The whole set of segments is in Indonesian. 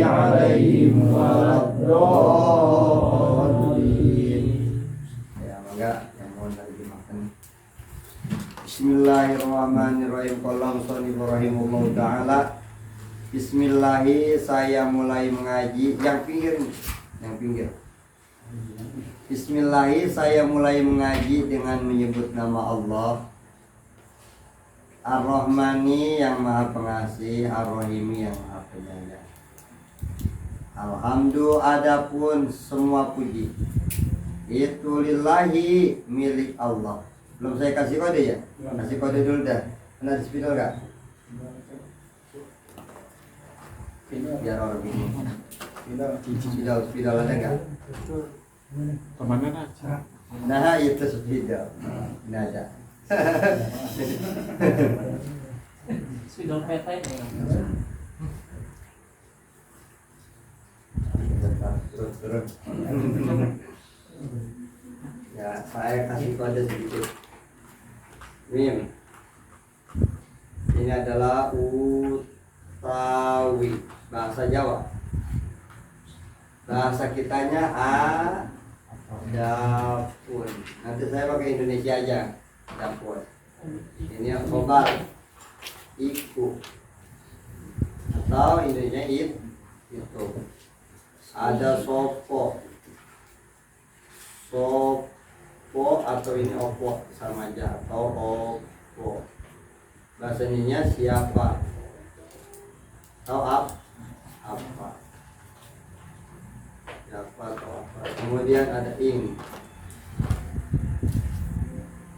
عليهم ولا الضالين. Ya, mangga yang mohon dimakan. Bismillahirrahmanirrahim. Qala musannif rahimahullahu taala. Bismillahi, saya mulai mengaji. Yang pinggir. Bismillahi, saya mulai mengaji dengan menyebut nama Allah, Ar-Rahmani yang maha pengasih, Ar-Rahimi yang maha penyayang. Alhamdulillah, adapun semua puji itu lillahi, milik Allah. Belum saya kasih kode ya? Kasih kode dulu dah. Pernah di spidol gak? Biar orang bingung. Spidol ada gak? Kemana aja? Nah itu spidol. Ini ada. Spidol PT Turun. Ya, saya kasih kode sedikit. Mim. Ini adalah utawi, bahasa Jawa. Bahasa kitanya adapun. Nanti saya pakai Indonesia aja. Adapun. Ini obat iku. Atau Indonesia itu. Ada sopo atau ini opo sama aja, atau opo. Bahasa ininya siapa atau apa siapa atau apa. Kemudian ada ing,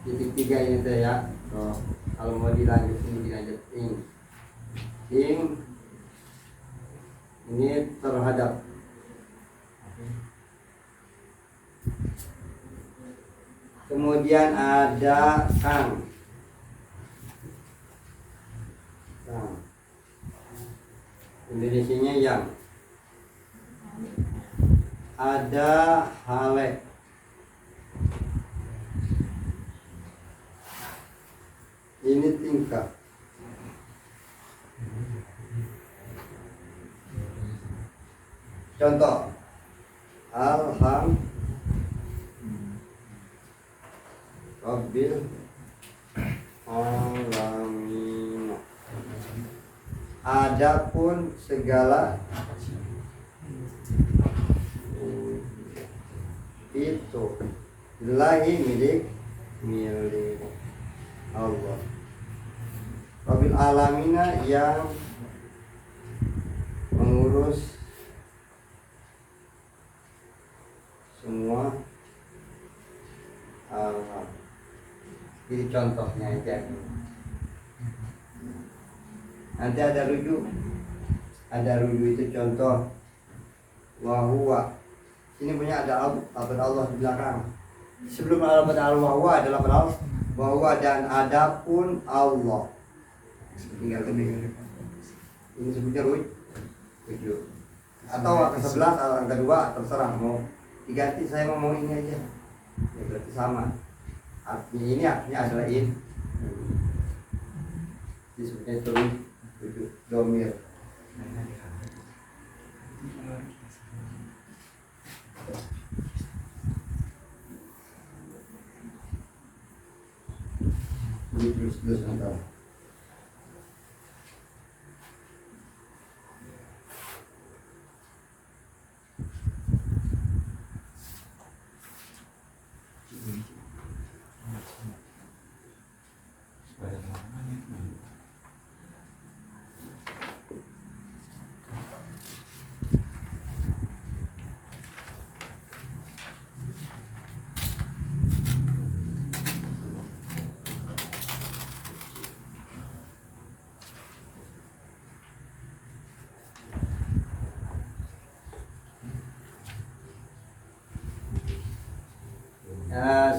titik 3 ini tuh ya. Kalau mau dilanjut ing ini terhadap. Kemudian ada sang. Indonesianya yang. Ada hale. Ini tingkah. Contoh. Rabbil alamin. Adapun segala itu lillahi, milik Allah. Rabbil alamina yang mengurus semua alam. Jadi contohnya aja. Nanti ada rujuk itu contoh. Wahuwa. Ini punya ada Allah di belakang. Sebelum alamat al-wahuwa adalah beral wahuwa dan adapun Allah. Tinggal ini sebutnya rujuk. Atau angka 11 atau angka 2 terserah mau diganti. Saya ngomong ini aja. Ya berarti sama. Artinya adalah in. Disebutnya itu rujuk domir. Ini terus antara.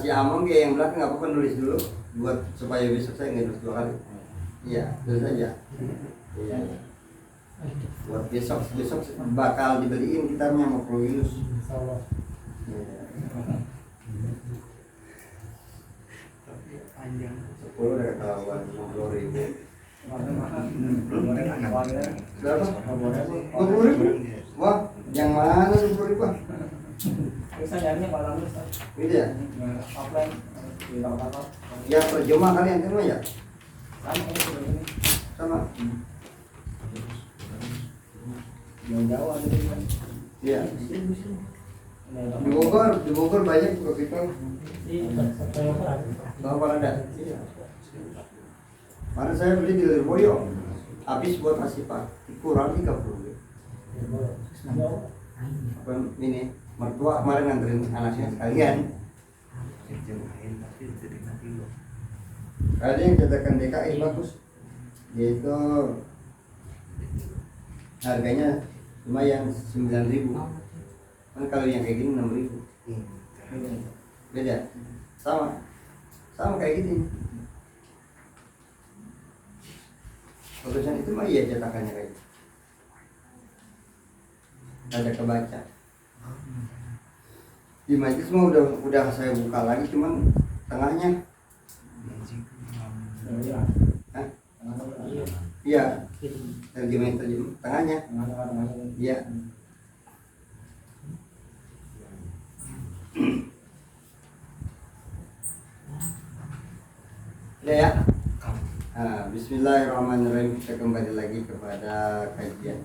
Si Among yang belakang nggak apa-apa nulis dulu buat supaya besok saya nggak nulis 2 kali. Iya, tulis aja. Iya. Buat besok bakal dibeliin gitarnya sama Pro Yunus. Insyaallah. Tapi panjang. 10 udah ketahuan 50.000. Berapa? 20.000? Wah, yang mana 20.000? Bisa nyarinya malam ini. Gitu ya? Offline. Di kantor. Ya terjemah kalian semua ya? Sama ini sudah ini. Sama? Yang Jawa ada di mana? Iya. Ini ada. Di Bogor banyak juga kita. Iya, Bapak ada. Mana saya beli di Lirboyo, habis buat asipah, kurang 30. Apa ini mertua kemarin nganterin anaknya sekalian. Ada yang cetakan DKI bagus, yaitu harganya lumayan 9.000. Kan kalau yang kayak gini 6.000. Beda, sama kayak gini. Bagusan itu mah iya cetakannya kayak gitu. Ada kebaca. Di majlis mah udah saya buka lagi, cuman tengahnya. Hah? Iya. Terjemahin tengahnya. Iya. Udah ya. Bismillahirrahmanirrahim. Kita kembali lagi kepada kajian.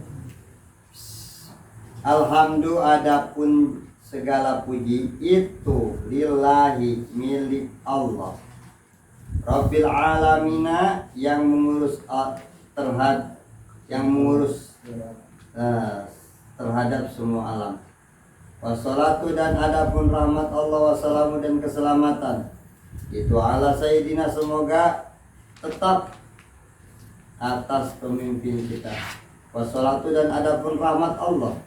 Alhamdulillah, adapun segala puji itu lillahi, milik Allah, Rabbil alamina, yang mengurus terhadap semua alam. Wassalatu, dan adapun rahmat Allah, wassalamu, dan keselamatan itu ala sayyidina, semoga tetap atas pemimpin kita. Wassalatu, dan adapun rahmat Allah,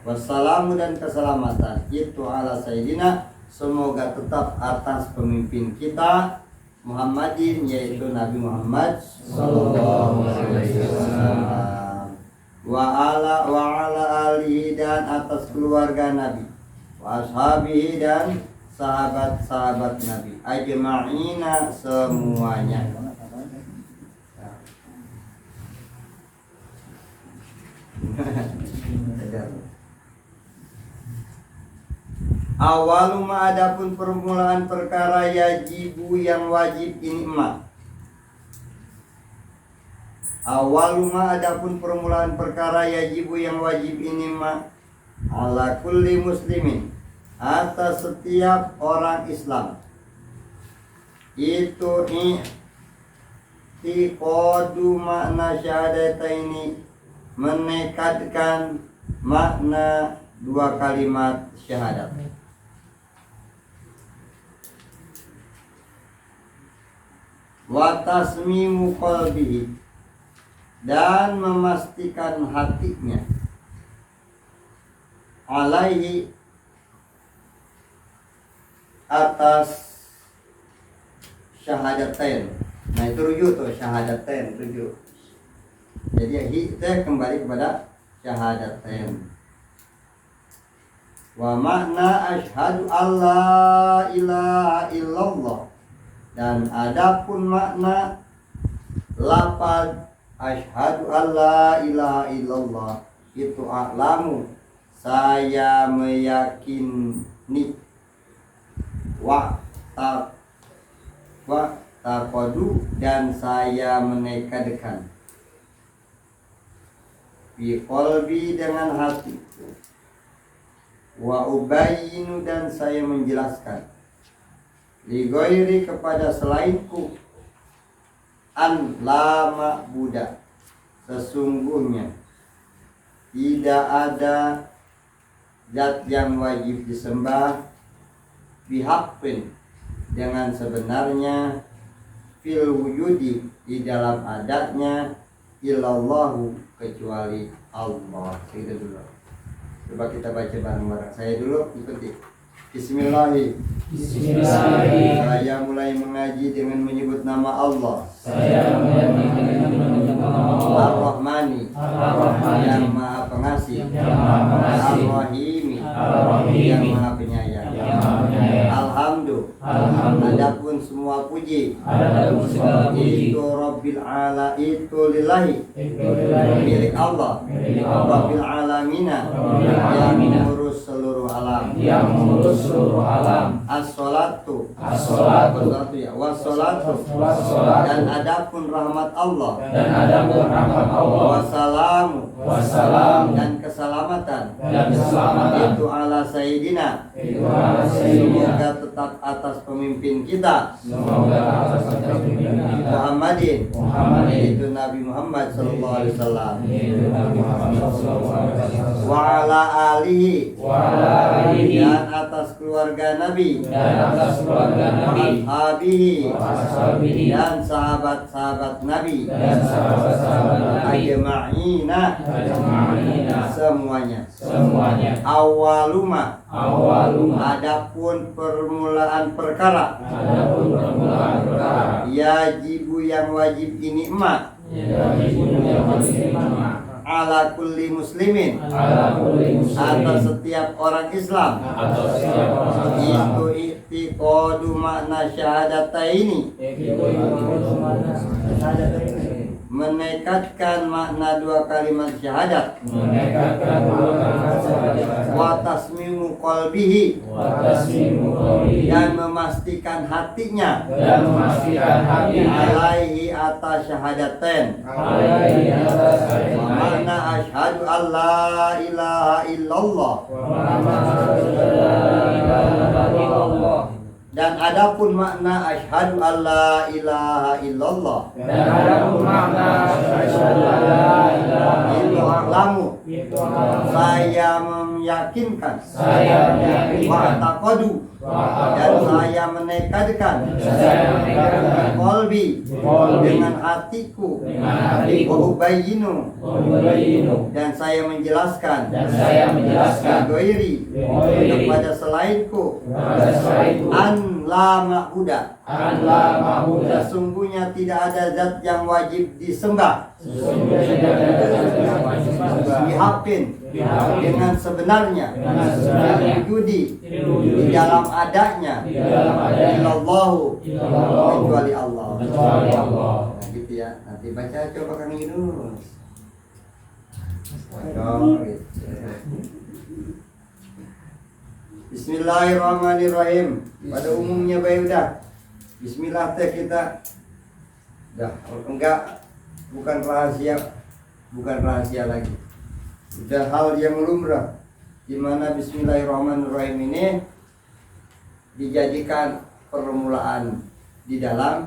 wassalamu, dan keselamatan itu ala sayyidina, semoga tetap atas pemimpin kita Muhammadin, yaitu Nabi Muhammad sallallahu alaihi wasallam, wa ala alihi, dan atas keluarga Nabi, wa ashabihi, dan sahabat-sahabat Nabi, ajma'ina, semuanya. Awaluma, adapun permulaan perkara, yajibu, yang wajib ini emak. Awaluma, adapun permulaan perkara, yajibu, yang wajib ini emak, ala kulli muslimin, atas setiap orang Islam, itu i'tiqadu makna syahadataini, menekadkan makna dua kalimat syahadat. Wa tasmimu qalbihi, dan memastikan hatinya, alaihi, atas syahadatain. Nah itu rujuk tuh, syahadatain rujuk. Jadi kita kembali kepada syahadatain. Wa makna asyhadu alla ilaha illallah, dan adapun makna lafaz asyhadu alla ilaha illallah itu a'lamu, saya meyakini, wa taqadu, dan saya menekadkan, bi qalbi, dengan hati, wa ubayyinu, dan saya menjelaskan, li ghairi, kepada selainku, an la ma'buda, sesungguhnya tidak ada zat yang wajib disembah, bihaqqin, dengan sebenarnya, fil wujudi, di dalam adanya, illallahu, kecuali Allah. Itu dulu. Coba kita baca bareng-bareng. Saya dulu ikuti. Bismillahirrahmanirrahim. Saya mulai mengaji dengan menyebut nama Allah. Ar-Rahmani, yang Maha Pengasih. Ar-Rahimi, yang Maha Penyayang. Adapun semua puji itu lillahi milik Allah Rabbil alamina yang mengurus seluruh alam. As-salatu ya was-salatu dan adapun rahmat Allah wassalamu dan keselamatan itu ala sayyidina semoga tetap atas pemimpin kita Muhammadin itu Nabi Muhammad sallallahu alaihi wasallam wa ala alihi dan atas keluarga Nabi ashabihi dan sahabat-sahabat Nabi ajma'ina semuanya awaluma adapun permulaan perkara yajibu yang wajib ini emak ala kulli muslimin atas setiap orang Islam itu i'tiqadu makna syahadataini menekadkan makna dua kalimat syahadat wa tasmimu qalbihi dan memastikan hatinya alaihi atas syahadatain makna asyhadu alla ilaha illallah dan adapun makna asyhadu alla ilaha illallah itu aklamu saya meyakinkan wa taqadu dan saya menekadkan qalbi dengan hatiku wa ubayyinu dan saya menjelaskan ghairi kepada selainku an la ma'buda sesungguhnya tidak ada zat yang wajib disembah bihaqin dengan sebenarnya wujudi di dalam adanya illallahu kecuali Allah. Nah, gitu ya. Nanti baca coba Kang Yunus. Bismillahirrahmanirrahim. Pada umumnya baik udah. Bismillah teh kita dah enggak bukan rahasia lagi. Sudah hal yang lumrah di mana Bismillahirrahmanirrahim ini dijadikan permulaan di dalam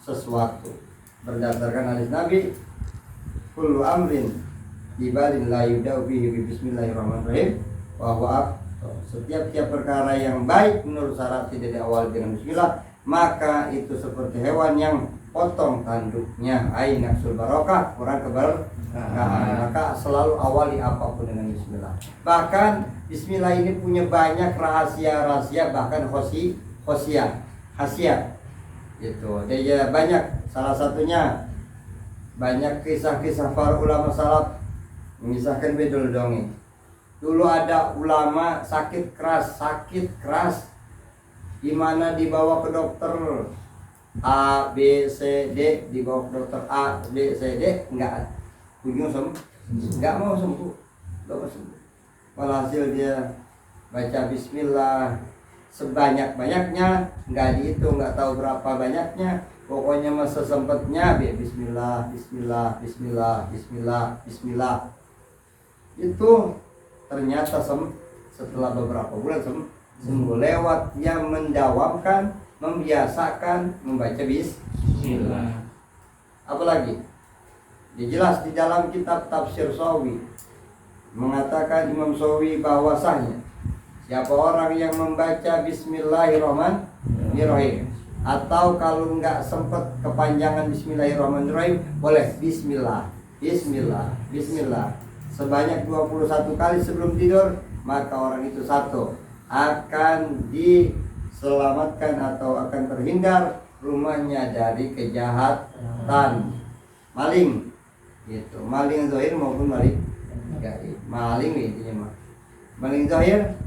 sesuatu berdasarkan hadis Nabi kullu amrin dibalin la yudau bihi bismillahirrahmanirrahim bahwa setiap perkara yang baik menurut syarat tidak diawali dengan bismillah maka itu seperti hewan yang potong tanduknya nafsul barokah kurang maka selalu awali apapun dengan bismillah. Bahkan bismillah ini punya banyak rahasia bahkan khasiat gitu. Dia banyak, salah satunya banyak kisah-kisah para ulama salaf mengisahkan bedul dongeng. Dulu ada ulama sakit keras di mana dibawa ke dokter A, B, C, D, dibawa ke dokter A, B, C, D, enggak mau sembuh. Walhasil dia baca bismillah sebanyak-banyaknya, enggak dihitung, enggak tahu berapa banyaknya, pokoknya masa sempatnya bismillah. Itu ternyata setelah beberapa bulan sembuh lewat yang mendawamkan, membiasakan membaca bismillah. Apalagi dijelas di dalam kitab Tafsir Shawi mengatakan Imam Shawi bahwasanya siapa orang yang membaca Bismillahirrahmanirrahim atau kalau enggak sempat kepanjangan Bismillahirrahmanirrahim boleh Bismillah sebanyak 21 kali sebelum tidur, maka orang itu satu akan diselamatkan atau akan terhindar rumahnya dari kejahatan maling gitu, maling zahir maupun maling gaib. Maling intinya mah maling zahir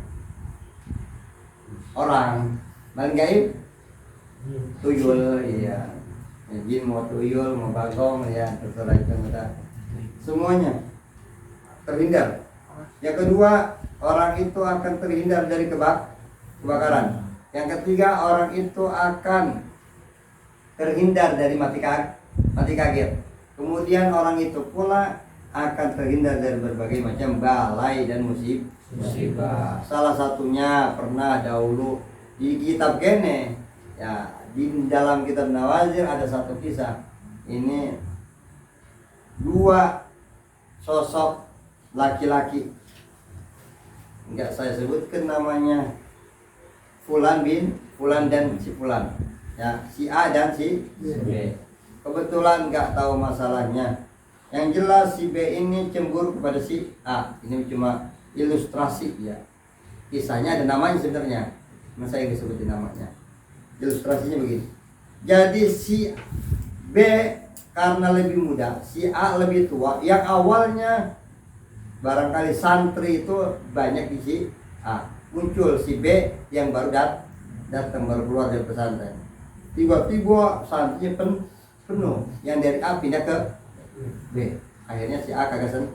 orang. Maling gaib tuyul, iya. Jin mau tuyul, mau bagong, ya terserah itu kita. Semuanya terhindar. Yang kedua, orang itu akan terhindar dari kebakaran. Yang ketiga, orang itu akan terhindar dari mati kaget. Kemudian orang itu pula akan terhindar dari berbagai macam balai dan musibah. Salah satunya pernah dahulu di kitab Gene, ya di dalam kitab Nawazir ada satu kisah. Ini dua sosok laki-laki, enggak saya sebutkan namanya, Fulan dan si Fulan, ya si A dan si B. Kebetulan nggak tahu masalahnya. Yang jelas si B ini cemburu kepada si A. Ini cuma ilustrasi ya. Kisahnya ada namanya sebenarnya. Mas saya nggak sebutin namanya. Ilustrasinya begini. Jadi si B karena lebih muda, si A lebih tua. Yang awalnya barangkali santri itu banyak di si A. Muncul si B yang baru datang baru keluar dari pesantren. Tiba-tiba santrinya penuh, yang dari A pindah ke B. Akhirnya si A kagak sen.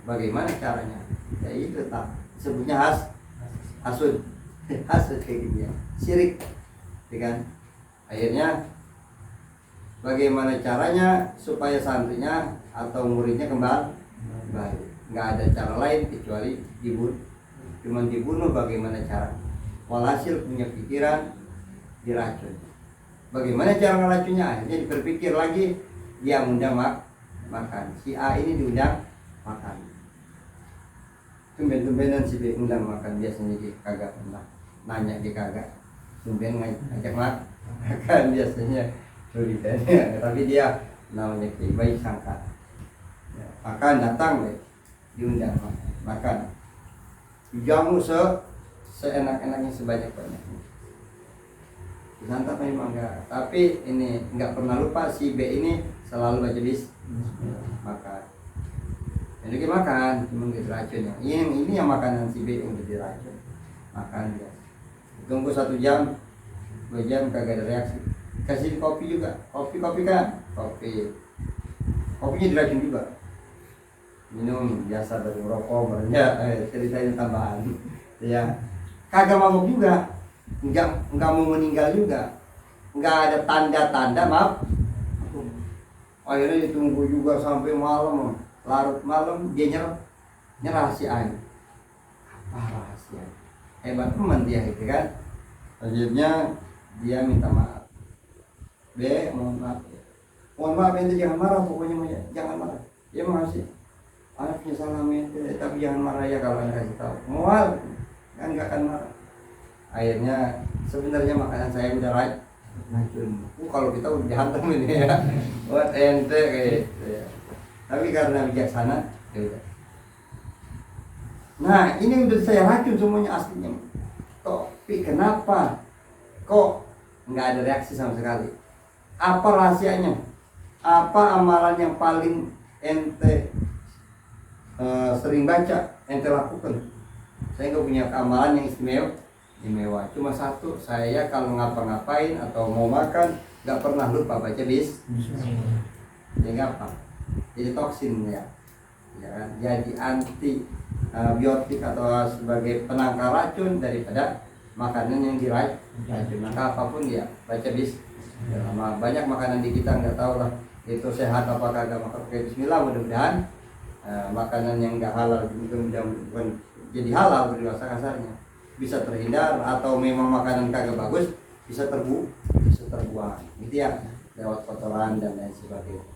Bagaimana caranya? Ya itu tak sebutnya hasud kayak gitu ya, syirik, kan? Akhirnya bagaimana caranya supaya santrinya atau muridnya kembali? Nggak ada cara lain kecuali dibunuh. Bagaimana cara? Walhasil punya pikiran diracun. Bagaimana cara ngeracunnya? Akhirnya berpikir lagi, dia undang makan. Si A ini diundang makan. Tumben-tumbenan si B undang makan, biasanya dia kagak pernah nanya, dia kagak. Tumben ngajak makan biasanya ceritanya. Tapi dia namanya baik sangka. Ya, makan datang deh, diundang makan. Dijamu seenak-enaknya sebanyak-banyaknya. Disantap memang enggak, tapi ini enggak pernah lupa si B ini selalu baca makan. Jadi makan, cuma gitu racun ya. Ini yang makanan si B yang jadi racun. Makan dia. Tunggu 1 jam, 2 jam kagak ada reaksi. Kasih kopi juga, kopi kan, kopinya diracun juga. Minum biasa dari rokok, ceritain tambahan. Ya, kagak mabuk juga. Enggak mau meninggal juga, enggak ada tanda-tanda maaf. Akhirnya ditunggu juga sampai malam, larut malam dia nyerah si A. Apa rahasia? Hebat teman dia gitu kan. Akhirnya dia minta maaf. B, mohon maaf ente jangan marah, pokoknya jangan marah. Ya makasih. Anaknya salah ente, tapi jangan marah ya kalau anda kasih tahu. Mual kan enggak akan marah. Akhirnya sebenarnya makanan saya udah racun. Kalau kita udah dihantam ini ya, buat ente kayak gitu ya. Tapi karena bijaksana, ya udah. Nah ini udah saya racun semuanya aslinya. Tapi kenapa kok nggak ada reaksi sama sekali? Apa rahasianya? Apa amalan yang paling ente sering baca, ente lakukan? Saya nggak punya amalan yang istimewa. Cuma satu, saya kalau ngapa-ngapain atau mau makan nggak pernah lupa baca jadi apa? Jadi toksin ya kan? Jadi anti biotik atau sebagai penangkal racun daripada makanan yang diracun. Maka apapun ya baca ya, banyak makanan di kita nggak tahu lah itu sehat apa kagak, maka pakai bismillah, mudah-mudahan makanan yang nggak halal bukan jadi halal berdasar kasarnya bisa terhindar, atau memang makanan kagak bagus bisa terbuang gitu ya, lewat kotoran dan lain sebagainya.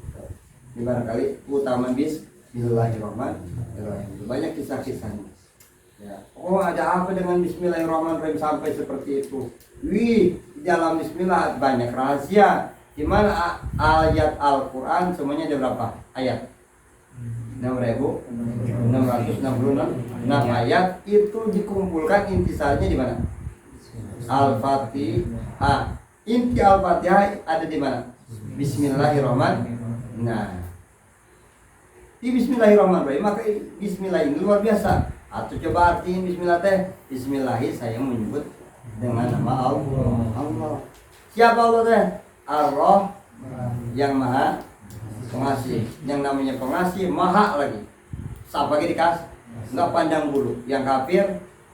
Ini barangkali utama bismillahirrahmanirrahim. Banyak kisah-kisahnya ya. Oh ada apa dengan bismillahirrahmanirrahim sampai seperti itu? Wih, di dalam bismillah banyak rahasia. Gimana ayat Al-Quran semuanya ada berapa ayat? 6.666 ayat itu dikumpulkan intisarinya di mana? Al-Fatihah. Inti Al-Fatihah ada di mana? Bismillahirrahmanirrahim. Nah, di Bismillahirrahmanirrahim, maka Bismillah ini luar biasa. Atau coba artiin bismillah teh, bismillahi saya menyebut dengan nama Allah. Allah. Siapa Allah teh? Allah yang maha pengasih. Yang namanya pengasih maha lagi. Siapa lagi dikasih? Enggak pandang bulu. Yang kafir,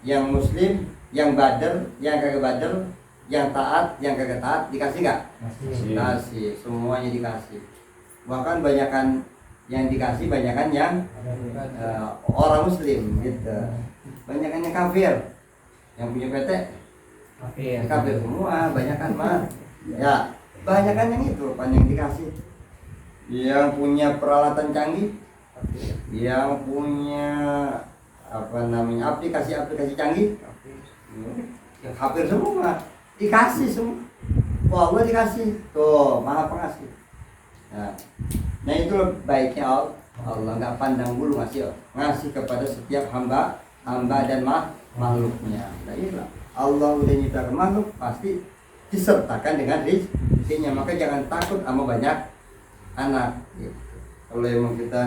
yang muslim, yang bader, yang kagak bader, yang taat, yang kagak taat, dikasih nggak? Kasih, semuanya dikasih. Bahkan banyakan yang dikasih, banyakan yang orang muslim gitu. Banyakan yang kafir. Yang punya PT kafir semua, banyakan mah. Ya, banyakan yang itu, yang dikasih. Yang punya peralatan canggih, yang punya aplikasi canggih, ya kafir semua, dikasih semua. Wah, Allah dikasih, tuh maha pengasih. Nah itu baiknya Allah nggak pandang bulu ngasih kepada setiap hamba dan makhluknya. Nah inilah Allah udah nyiptakan makhluk pasti disertakan dengan rezekinya. Maka jangan takut sama banyak anak. Gitu. Kalau emang kita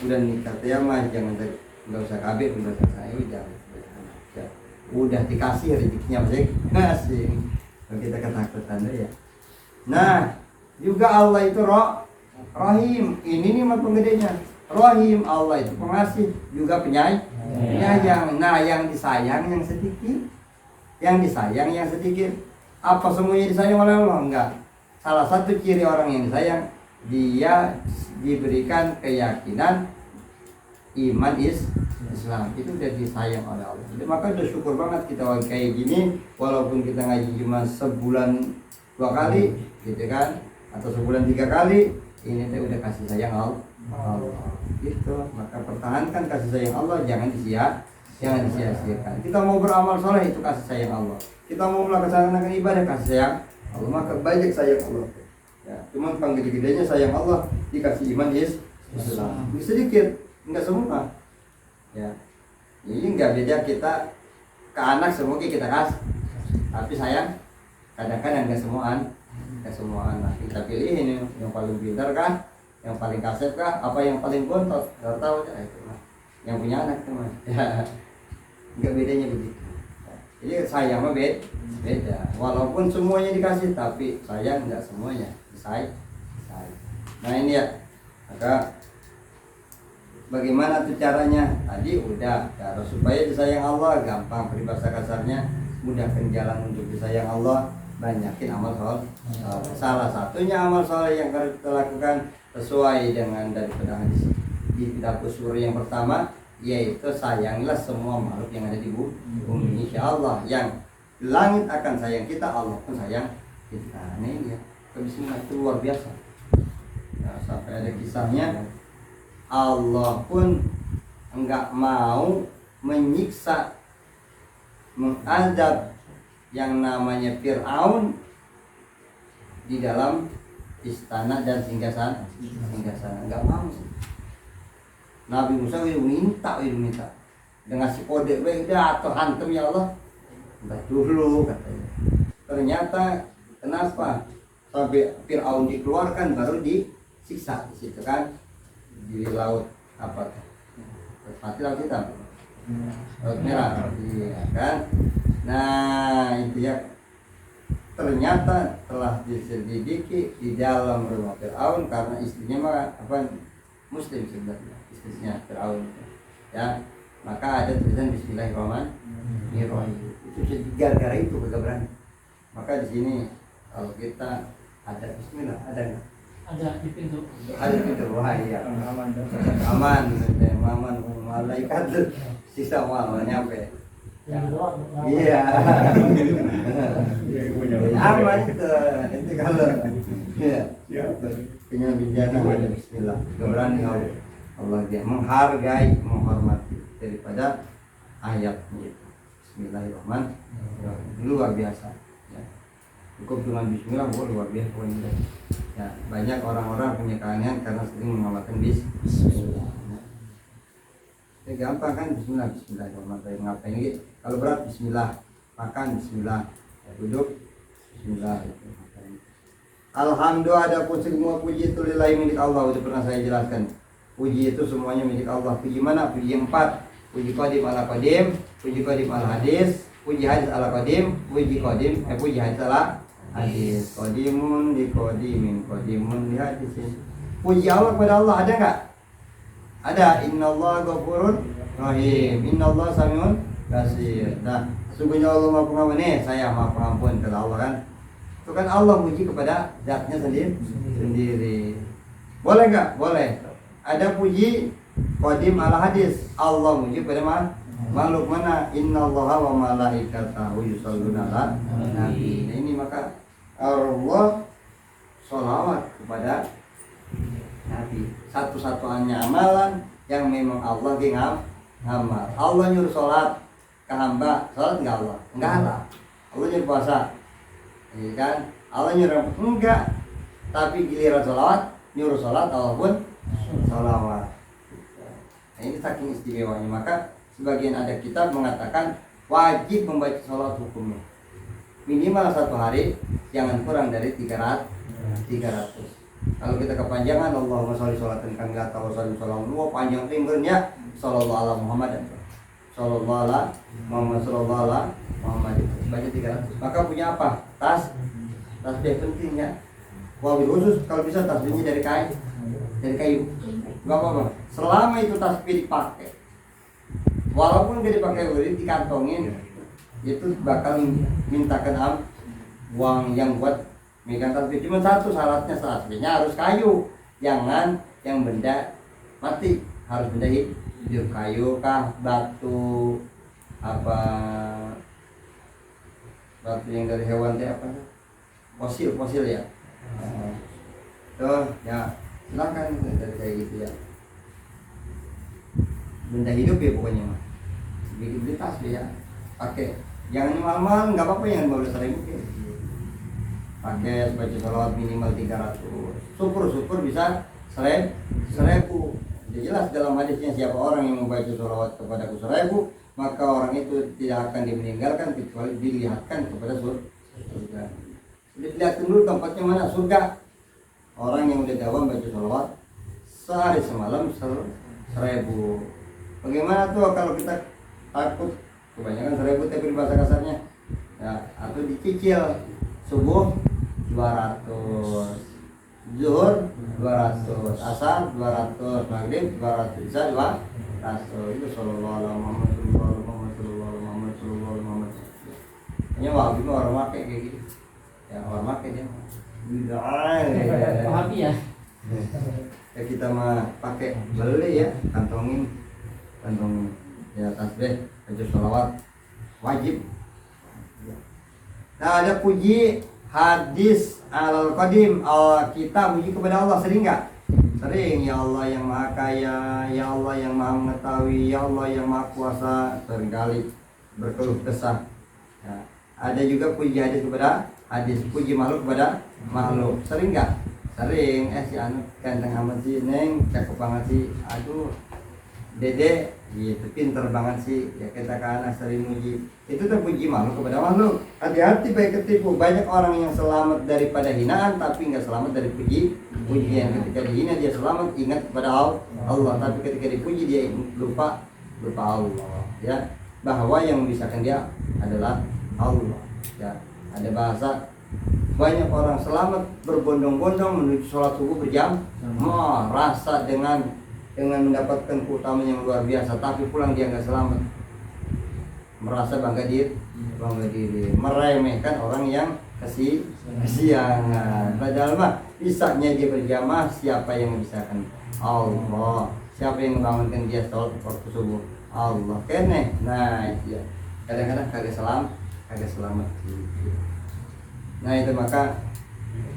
udah nikah ya mah jangan nggak usah kabeh, nggak usah saya jangan ya. Udah dikasih rezekinya masih ngasih. Kalau kita ketakutan ya. Nah juga Allah itu Rahim. Ini nih mah penggedenya. Rahim, Allah itu pengasih, juga penyayang. Nah, yang disayang yang sedikit. Yang disayang yang sedikit. Apa semuanya disayang oleh Allah? Enggak. Salah satu ciri orang yang disayang, dia diberikan keyakinan iman Islam. Itu udah disayang oleh Allah. Jadi maka udah syukur banget kita kayak gini, walaupun kita ngaji cuma sebulan 2 kali, gitu kan? Atau sebulan 3 kali, ini teh udah kasih sayang Allah. Gitu. Maka pertahankan kasih sayang Allah, jangan disia-siakan. Kita mau beramal soleh itu kasih sayang Allah. Kita mau melaksanakan ibadah kasih sayang Allah, maka banyak sayang Allah. Ya, cuman panggil-gedenya sayang Allah dikasih iman Islam. Sedikit, enggak semua. Ya. Ini enggak beda kita ke anak semua kita kasih. Tapi sayang kadang-kadang enggak semua anak. Kita pilih ini yang paling pintar kan, yang paling kasep kah, apa yang paling bontot, nggak tahu ya itu mah. Yang punya anak teman, ya nggak bedanya begitu. Jadi sayang mah beda. Walaupun semuanya dikasih, tapi sayang nggak semuanya disayang. Nah ini ya, maka bagaimana tuh caranya? Tadi udah cara supaya disayang Allah gampang, peribahasa kasarnya mudahkan jalan untuk disayang Allah. Banyakin amal soleh. Salah satunya amal soleh yang harus kita lakukan sesuai dengan daripada hadis di Kitabus Surah yang pertama, yaitu sayangilah semua makhluk yang ada di bumi. Insyaallah yang langit akan sayang kita, Allah pun sayang kita. Ini ya, Bismillah itu luar biasa. Nah, sampai ada kisahnya, Allah pun enggak mau menyiksa, mengadab yang namanya Fir'aun di dalam istana dan singgasana enggak mau. Nabi Musa itu minta dengan si kode udah atau hantem ya Allah, enggak dulu katanya. Ternyata kenapa sampai Fir'aun dikeluarkan baru disiksa di situ kan, di laut apa mati laut hitam, laut merah, iya kan. Nah itu ya, ternyata telah diselidiki di dalam rumah Fir'aun karena istrinya mah apa muslim sebenarnya, istrinya Fir'aun ya. Maka ada tulisan Bismillahirrahmanirrahim. Itu gara-gara itu kagak berani. Maka di sini kalau kita ada Bismillah, ada nggak? Ada di pintu. Ada di pintu. Wah iya. Aman, malaikat sisa malah nyampe. Iya. Aman itu kalau ya punya bicara ada Bismillah. Berani Allah dia menghargai, menghormati daripada ayat itu. Bismillahirrahmanirrahim. Luar biasa. Ya. Cukup dengan Bismillah luar biasa pokoknya. Ya, banyak orang-orang punya keanehan karena sering mengamalkan Bismillah. Ya, gampang kan Bismillahirrahmanirrahim. Ngapain lagi? Kalau berat Bismillah, makan Bismillah, duduk Bismillah. Alhamdulillah, ada pun semua puji itu lillahi milik Allah. Sudah pernah saya jelaskan. Puji itu semuanya milik Allah. Puji mana? Puji yang 4. puji qadim ala qadim, puji qadim ala hadis, puji hadis ala qadim, puji hadis ala hadis. Qadimun di qadimin, qadimun di hadisin. Puji Allah kepada Allah ada enggak? Ada. Innallaha ghafurur rahim, innallaha samiun basir. Nah, sesungguhnya Allah Maha Pengampun. Saya Maha Pengampun kata Allah kan. Itu kan Allah muji kepada zatnya sendiri. Boleh enggak? Boleh. Ada puji qadim ala hadis, Allah muji pada makhluk mana? Innallaha wa malaikatahu yusholluna ala nabi. Nah, ini maka Allah sholawat kepada Nabi. Satu-satunya amalan yang memang Allah ngamal. Allah nyuruh sholat ke hamba, sholat enggak Allah? Enggak Allah. Allah nyuruh puasa, ya kan? Allah nyuruh enggak. Tapi giliran sholawat, nyuruh sholat Allah pun sholawat. Nah, ini saking istimewanya. Maka sebagian ada kitab mengatakan wajib membaca sholat hukumnya minimal 1 hari, jangan kurang dari 300. Kalau kita kepanjangan Allahumma sholli sholatan kamilatan wa sallim salamun panjang tinggalnya sallallahu ala Muhammad sallallahu ala Muhammad sallallahu ala Muhammad baca 300. Maka punya apa? Tasbih pentingnya. Wabil khusus kalau bisa tasbihnya dari kayu. Enggak apa-apa. Selama itu tasbih dipakai. Walaupun dia dipakai wirid dikantongin, itu bakal mintakan uang yang buat megang tasbih. Cuma satu syaratnya, tasbihnya harus kayu. Jangan yang benda mati, harus benda hidup. Kayu kah, batu batu yang dari hewan teh apa? Fosil ya. Tuh ya, silakan dari kayak gitu ya. Benda hidup ya pokoknya mah. Bikin tasbih ya. Pakai. Jangan mahal-mahal, enggak apa-apa yang 15.000. Pakai baca sholawat minimal 300. Syukur bisa 1.000. Jelas dalam hadisnya siapa orang yang membaca sholawat kepadaku 1.000, maka orang itu tidak akan dimeninggalkan kecuali dilihatkan kepada surga. Dilihat dulu tempatnya mana, surga. Orang yang udah dawam baca sholawat sehari semalam 1.000. Bagaimana tuh kalau kita takut kebanyakan 1.000 tapi bahasa kasarnya ya, atau dicicil subuh 200, zuhur 200, asar 200, maghrib 200, isya 200. Itu sallallahu alaihi Muhammad. Ini wahabi orang pakai kayak gitu. Ya orang pakai dia. Wahabi ya. Ya kita mah pakai beli ya, kantongin ya tasbih, baca sholawat wajib. Nah, ada puji hadis alal qadim. Kita puji kepada Allah sering nggak? Sering. Ya Allah yang maha kaya, ya Allah yang maha mengetahui, ya Allah yang maha kuasa. Seringkali berkeluh kesah ya. Ada juga puji hadis kepada hadis, puji makhluk kepada makhluk. Sering nggak? Sering. Si anu ganteng amat sih, neng cakep banget sih, aduh dede gitu, pinter banget sih ya, kita kan sering muji. Itu terpuji makhluk kepada makhluk. Hati-hati baik ketipu. Banyak orang yang selamat daripada hinaan tapi nggak selamat dari pujian. Ketika dihina dia selamat, ingat kepada Allah, tapi ketika dipuji dia lupa Allah ya, bahwa yang memisahkan dia adalah Allah ya. Ada bahasa, banyak orang selamat berbondong-bondong menuju sholat subuh berjam, rasa dengan mendapatkan keutamaan yang luar biasa, tapi pulang dia nggak selamat, merasa bangga diri, meremehkan orang yang kesiangan. Padahal mah bisanya dia berjamaah, siapa yang memisahkan? Allah. Siapa yang membangunkan dia sholat waktu subuh? Allah. Kene. Nah itu ya, kadang-kadang kagak selamat gitu. Nah itu maka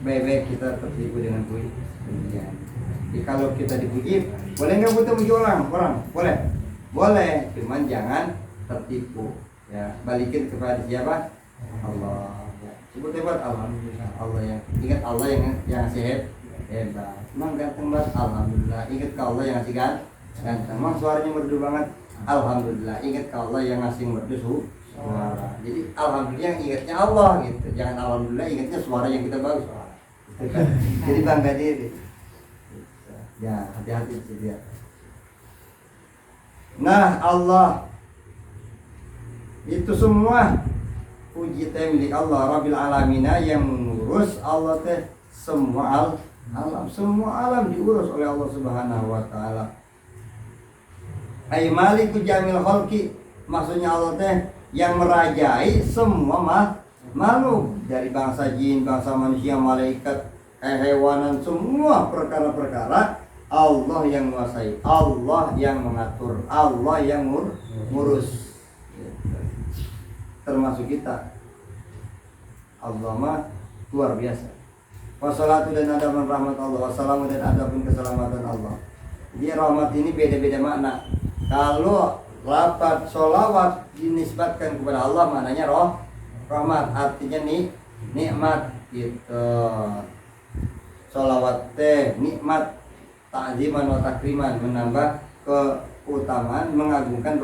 baik-baik kita tertipu dengan pujian. Jadi kalau kita dipuji, boleh nggak butuh puji orang? Boleh, cuman jangan tertipu ya. Balikin kepada siapa? Allah ya. Sebut hebat, alhamdulillah. Allah yang ingat, Allah yang ngasih hebat. Emang ganteng banget, alhamdulillah. Ingat ke Allah yang ngasih ganteng. Emang suaranya merdu banget, alhamdulillah. Ingat ke Allah yang ngasih merdu suara. Jadi alhamdulillah yang ingatnya Allah gitu. Jangan alhamdulillah ingatnya suara yang kita bagus. Jadi bangga diri. Ya, hati-hati sih dia. Nah, Allah itu semua puji teh milik Allah Rabbil Alamina, yang mengurus Allah teh semua alam, semua alam diurus oleh Allah Subhanahu wa taala. Ai maliku jamil khalqi, maksudnya Allah teh yang merajai semua makhluk, dari bangsa jin, bangsa manusia, malaikat, hewanan, semua perkara-perkara Allah yang menguasai, Allah yang mengatur, Allah yang ngurus. Termasuk kita. Allah mah luar biasa. Wassalatu dan adapun rahmat Allah, wassalamu dan adapun keselamatan Allah. Jadi rahmat ini beda-beda makna. Kalau lafaz sholawat dinisbatkan kepada Allah, maknanya rahmat, artinya nikmat gitu. Sholawat teh nikmat, ta'ziman wa takriman, menambah keutamaan, mengagungkan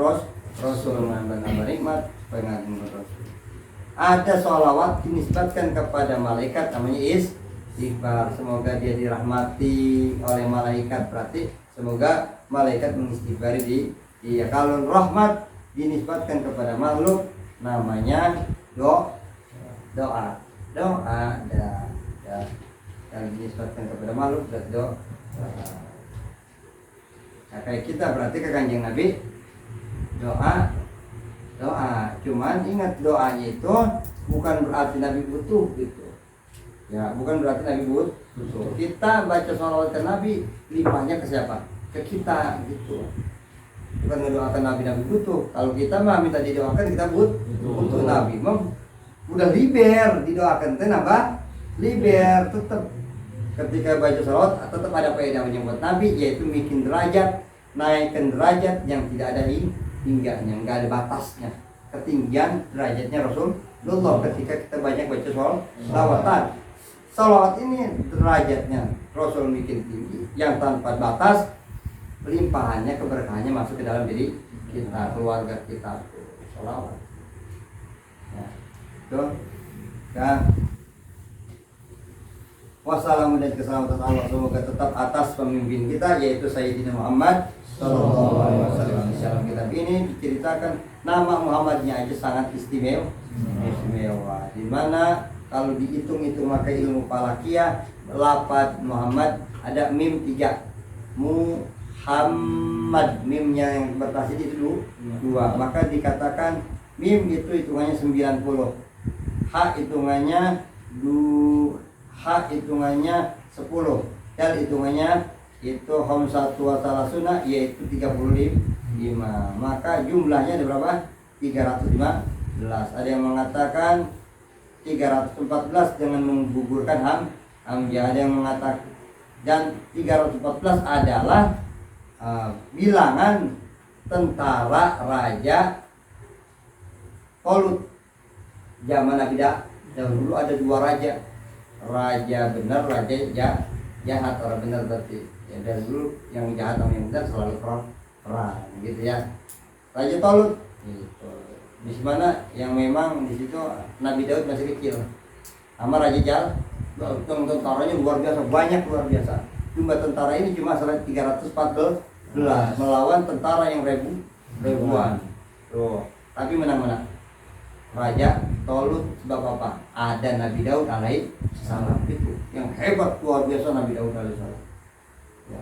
Rasul, menambah nikmat, mengagungkan Rasul. Ada sholawat dinisbatkan kepada malaikat, namanya istighfar, semoga dia dirahmati oleh malaikat, berarti semoga malaikat mengistighfari dia. Kalau rahmat dinisbatkan kepada makhluk, namanya doa. Yang dinisbatkan kepada makhluk berarti doa. Nah, kayak kita berarti ke Kanjeng Nabi doa. Cuman ingat, doanya itu bukan berarti Nabi butuh gitu. Ya, bukan berarti Nabi butuh. Kita baca sholawat ke Nabi, limpahnya ke siapa? Ke kita gitu. Bukan mendoakan Nabi butuh. Kalau kita mah minta didoakan, kita butuh. Nabi mah udah liber, didoakan teh nambah liber. Tetap ketika baca sholawat tetap ada faedah menyebut Nabi, yaitu bikin derajat, naikkan derajat yang tidak ada hingganya, nggak ada batasnya. Ketinggian derajatnya Rasulullah ketika kita banyak baca sholawatan. Sholawat ini derajatnya Rasul bikin tinggi, yang tanpa batas, limpahannya, keberkahannya masuk ke dalam diri kita, keluarga kita. Sholawat. Ya, itu. Dan wassalamu dan keselamatan Allah semoga tetap atas pemimpin kita, yaitu Sayyidina Muhammad Sallallahu Alaihi Wasallam. Di dalam kitab ini diceritakan nama Muhammadnya aja sangat istimewa. Di mana kalau dihitung-hitung maka ilmu falakiyah, lafaz Muhammad ada mim 3. Muhammad, mimnya yang bertasydid itu 2. Maka dikatakan mim itu hitungannya 90. Ha hitungannya 10. Dal hitungannya itu khamsatu wa salasuna, yaitu 35. Maka jumlahnya ada berapa? 315. Ada yang mengatakan 314 dengan menggugurkan hamzah. Ada yang mengatakan, dan 314 adalah bilangan tentara raja Tolut zaman Nabi dahulu. Ada 2 raja benar, raja jahat. Orang benar berarti ya, dan dulu yang jahat sama yang benar selalu perang gitu ya. Raja Tolut gitu. Di mana yang memang di situ Nabi Daud masih kecil, sama Raja Jal, tentaranya luar biasa, banyak, luar biasa. Jumlah tentara ini cuma 314 melawan tentara yang ribuan. Tuh, tapi menang. Raja Tolut sebab apa? Ada Nabi Daud alaihi salam, itu yang hebat, luar biasa Nabi Daud alaihi salam. Ya.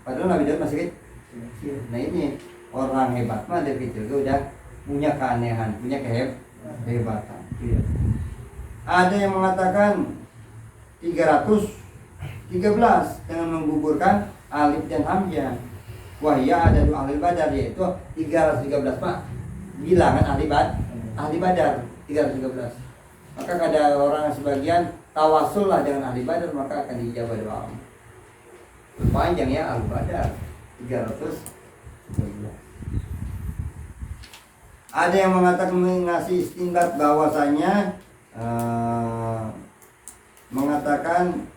Padahal Nabi Daud masih kecil. Nah ini orang hebat mah dari kecil itu udah punya keanehan, punya kehebatan. Ya. Ada yang mengatakan 313 dengan menggugurkan alif dan hamzah. Wahya ada 2 ahli badar, yaitu 313 Pak. Bilangan ahli badar 313. Maka ada orang sebagian tawasul lah dengan ahli badar, maka akan dijawab doa. Panjang ya ahli badar 313. Ada yang mengatakan mengasih istinbat bahwasanya mengatakan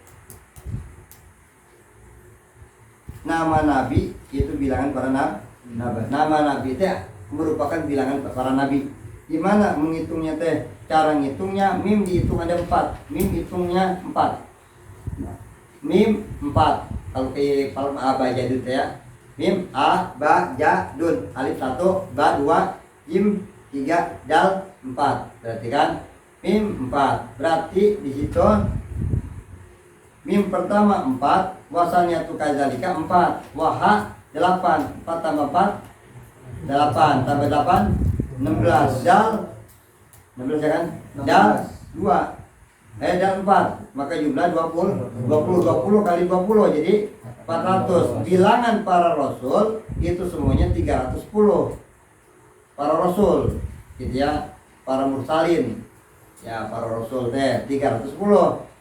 nama nabi itu bilangan para nabi. Nama nabi itu merupakan bilangan para nabi. Gimana menghitungnya teh? Cara ngitungnya, mim dihitung ada 4. Mim hitungnya 4. Nah, mim 4. Kalau kayak palm abajad itu ya, Mim, a, ba, ja, dun. Alif 1, ba 2, jim 3, dal 4. Berarti kan mim 4. Berarti di situ mim pertama 4, wasannya tu kadzalika 4, waha 8, 4 tambah 4 8 tambah 8 16, dal 16 ya kan? Dal 2. Dal 4, maka jumlah 20 kali 20 jadi 400. Bilangan para rasul itu semuanya 310. Para rasul gitu ya, para mursalin ya, para rasul teh 310,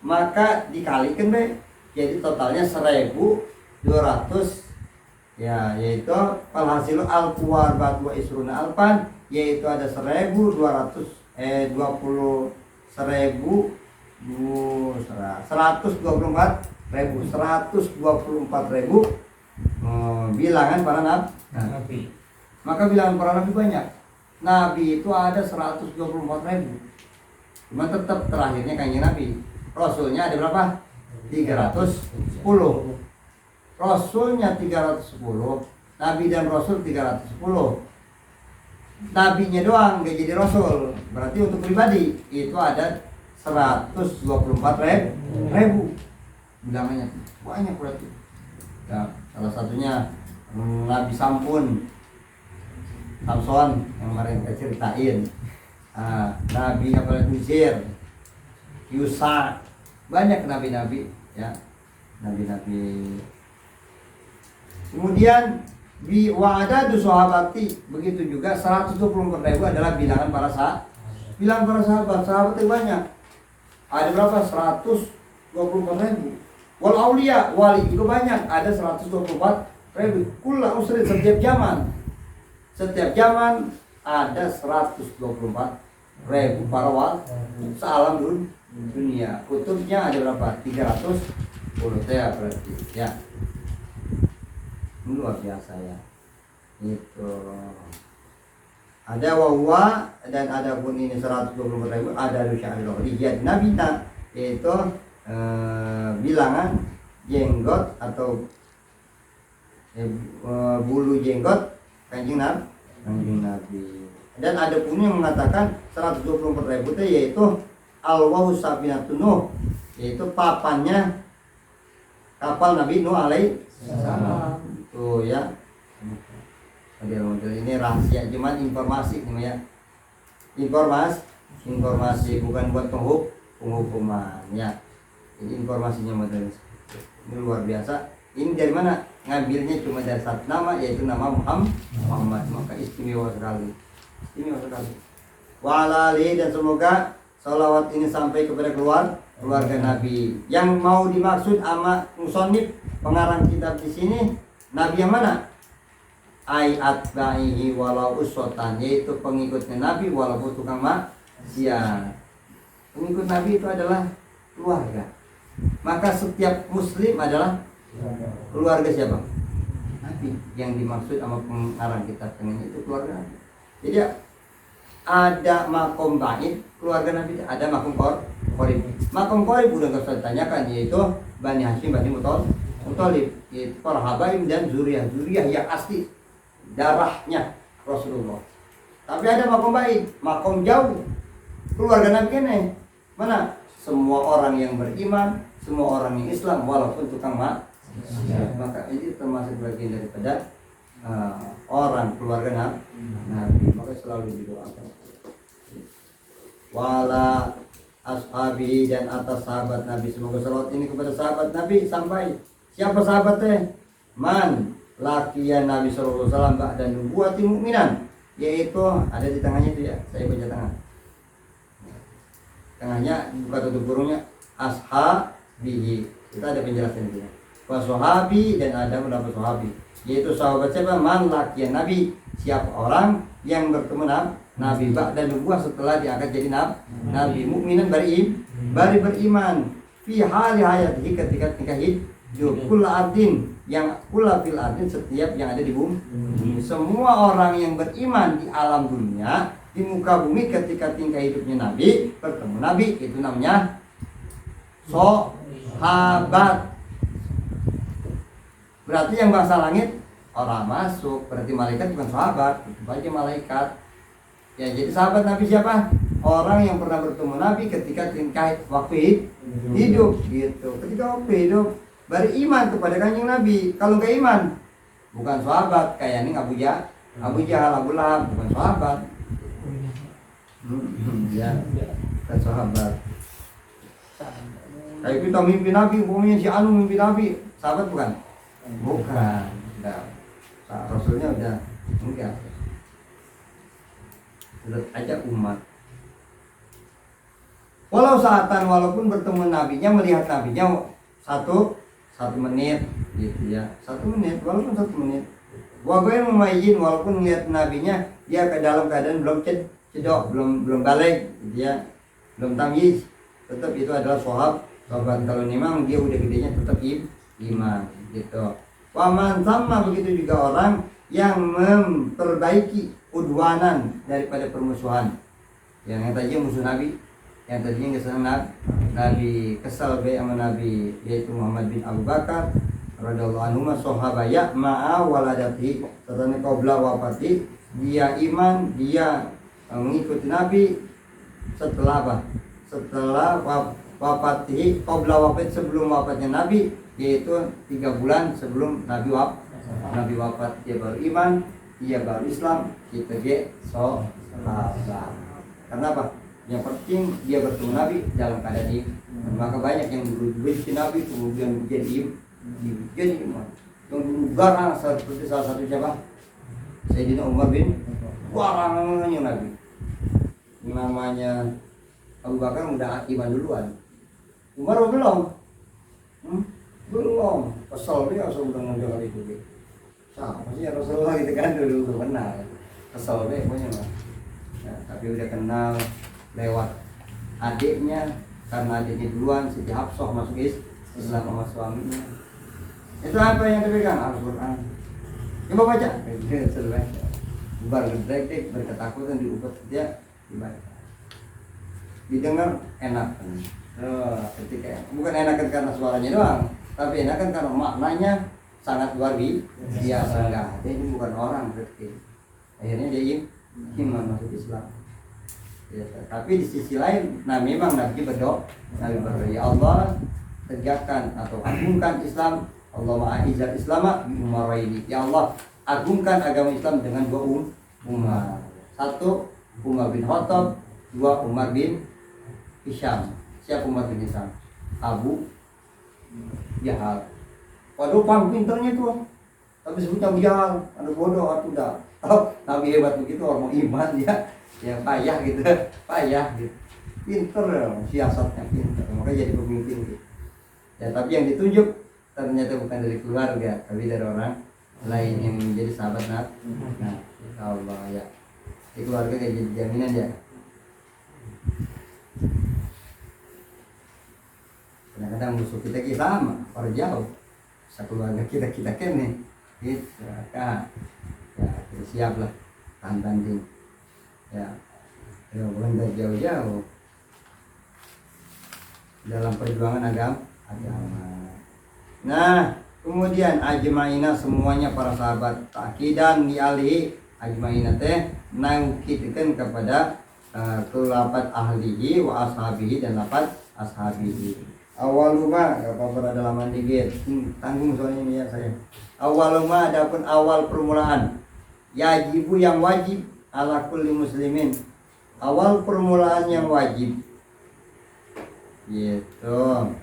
maka dikalikan be jadi totalnya 1200 ya, yaitu alhasil al-kuwar batwa isruna alpan, yaitu ada 124.000 bilangan para nabi. Maka bilangan para nabi banyak. Nabi itu ada 124.000. Cuma tetap terakhirnya kanjeng Nabi. Rasulnya ada berapa? 310. Rasulnya 310. Nabi dan Rasul 310. Nabinya doang gak jadi Rasul. Berarti untuk pribadi itu ada 124.000 bilangannya. Banyak berarti ya, salah satunya Nabi Samson yang kemarin kita ceritain. Nabi Uzir, Yusa, banyak nabi-nabi ya, nabi-nabi. Kemudian wa'adadu sahabati, begitu juga 124.000 adalah bilangan para sahabat. Bilangan para sahabat yang banyak. Ada berapa? 124.000. Wal aulia, wali juga banyak, ada 124.000. Kullu usri, setiap zaman ada 124.000 para wali sealam dunia. Kutubnya ada berapa? 310 ya, berarti ya. Ini luar biasa ya. Itu ada wahwa dan ada pun ini 124.000, ada rusyairul rijal nabita, yaitu bilangan jenggot atau bulu jenggot kanjeng Nabi. Dan ada pun yang mengatakan 124.000 itu yaitu al-wahu safinatun Nuh, yaitu papannya kapal Nabi Nuh alaihi salam. Tuh ya. Model ini rahasia, cuman informasi nih ya. Informasi bukan buat penghukuman ya. Jadi informasinya model ini luar biasa. Ini dari mana? Ngambilnya cuma dari satu nama, yaitu nama Muhammad. Maka istimewa sekali. Walali, dan semoga salawat ini sampai kepada keluarga Nabi. Yang mau dimaksud sama musonif pengarang kitab di sini, Nabi yang mana? Atba'ihi walau uswatan, yaitu pengikutnya Nabi walaupun tukang maksiat. Pengikut Nabi itu adalah keluarga. Maka setiap muslim adalah keluarga siapa? Nabi. Yang dimaksud sama pengarang kitab ini itu keluarga Nabi. Jadi ada makom bait, keluarga Nabi, ada makom qorib. Makom qorib udah gak usah ditanyakan, yaitu Bani Hashim, Bani Muthalib, yaitu para habaib dan zuriyah yang asli darahnya Rasulullah. Tapi ada makom bait, makom jauh, keluarga Nabi ini mana? Semua orang yang beriman, semua orang yang Islam walaupun tukang maksiat. Maka ini termasuk bagian daripada orang keluarga Nabi. Maka selalu didoakan. Wala ashabi, dan atas sahabat Nabi, semoga salawat ini kepada sahabat Nabi sampai. Siapa sahabatnya? Man lakian Nabi sallallahu alaihi wasallam ba'da nubuwati mu'minan, yaitu ada di tengahnya itu ya, saya baca tengahnya buka tutup burungnya ashabihi, kita ada penjelasan itu ya. Wasohabi, dan ada mendapat sahabi, yaitu sahabat siapa? Man lakian Nabi, siapa orang yang bertemu Nabi ba'da nubuwah, setelah diangkat jadi Nabi, mukminan beriman fi hali hayatihi, ketika hidup, kula ardin, yang kula fil ardin, setiap yang ada di bumi. Semua orang yang beriman di alam dunia, di muka bumi, ketika tingkah hidupnya Nabi, bertemu Nabi, itu namanya sahabat. Berarti yang bahasa langit orang masuk, berarti malaikat bukan sahabat, itu aja malaikat. Ya, jadi sahabat Nabi siapa? Orang yang pernah bertemu Nabi ketika tingkah waktu hidup gitu. Ketika waktu hidup beriman kepada kanjeng Nabi. Kalau nggak iman, bukan sahabat. Kayak ini Abu Jahal, Abu Lahab, bukan sahabat. Ya, bukan sahabat. Kayak kita mimpi Nabi, umumnya si Anu mimpi Nabi, sahabat bukan? Bukan. Nah, Rasulnya udah enggak. Lihat aja umat. Walau saatan, walaupun bertemu nabinya, melihat nabinya satu menit gitu ya, 1 menit, walaupun 1 menit. Wagoy memayyin, walaupun melihat nabinya dia ke dalam keadaan belum cedok, belum balik gitu ya, belum tamyiz, tetap itu adalah sahabat. Kalau memang dia udah gedenya tetap iman gitu. Waman sama begitu juga orang yang memperbaiki udwanan daripada permusuhan. Yang tadi musuh Nabi, yang tadinya kesal Nabi kesal sama Nabi, yaitu Muhammad bin Abu Bakar radhiyallahu anhu, sahabaya ma'a waladati, setelah qabla wafati, dia iman, dia mengikuti Nabi setelah apa? Setelah wafati, qabla wafat, sebelum wafatnya Nabi, yaitu 3 bulan sebelum Nabi wafat, dia baru iman, dia baru Islam, kita sahabat. Karena apa? Yang penting dia bertemu Nabi dalam keadaan iman. Maka banyak yang dulu benci Nabi kemudian jadi iman. Yang dulu garang seperti salah satu siapa? Sayyidina Umar bin garangnya Nabi. Namanya Abu Bakar udah iman duluan. Umar belum. Belum. Kesel dia sudah menjaga itu. Sama sih Rasulullah gitu kan, dulu kenal. Kesel deh pokoknya mah. Nah, tapi udah kenal lewat adiknya, karena adiknya duluan Siti Hafsah masuk Islam sama suaminya. Itu apa yang dipegang? Al-Quran. Coba baca. Bubar gedek berketakutan di upet dia dibaca. Didengar enak. Ketika bukan enakan karena suaranya doang, tapi enakan karena maknanya sangat luar biasa. Enggak, dia ini bukan orang berarti. Akhirnya dia iman masuk Islam. Ya, tapi di sisi lain, nah memang Nabi berdoa, ya Allah tegakkan atau agungkan Islam, Allahumma a'izzal Islama bi umaraini. Ya Allah, agungkan agama Islam dengan 2 Umar. 1 Umar bin Khattab, 2 Umar bin Hisham. Siapa Umar bin Hisham? Abu Jahal. Waduh, pang pinternya tuh. Tapi sebutnya Abu Jahal, ada bodoh atau udah. Nabi hebat begitu, orang mau iman dia. Ya payah gitu, pinter siasatnya pinter, makanya jadi pemimpin gitu. Ya tapi yang ditunjuk ternyata bukan dari keluarga, tapi dari orang lain yang menjadi sahabat Nabi. Nah, Allah ya, di keluarga kayak jadi jaminan ya. Kadang-kadang musuh kita sama, orang jauh, sekeluarga kita kene, gitu, ya kita siap lah, tahan banding. Ya bukan dari jauh-jauh dalam perjuangan agama. Nah, kemudian ajmaina, semuanya para sahabat, takidan di ali ajmaina teh naukitkan kepada kelapat ahlihi wa ashabihi dan lapat ashabihi. Awaluma, gak apa-apa ada laman dikit, tanggung soalnya ini ya saya. Awaluma, adapun awal permulaan, yajibu yang wajib ala kulli muslimin, awal permulaan yang wajib gitu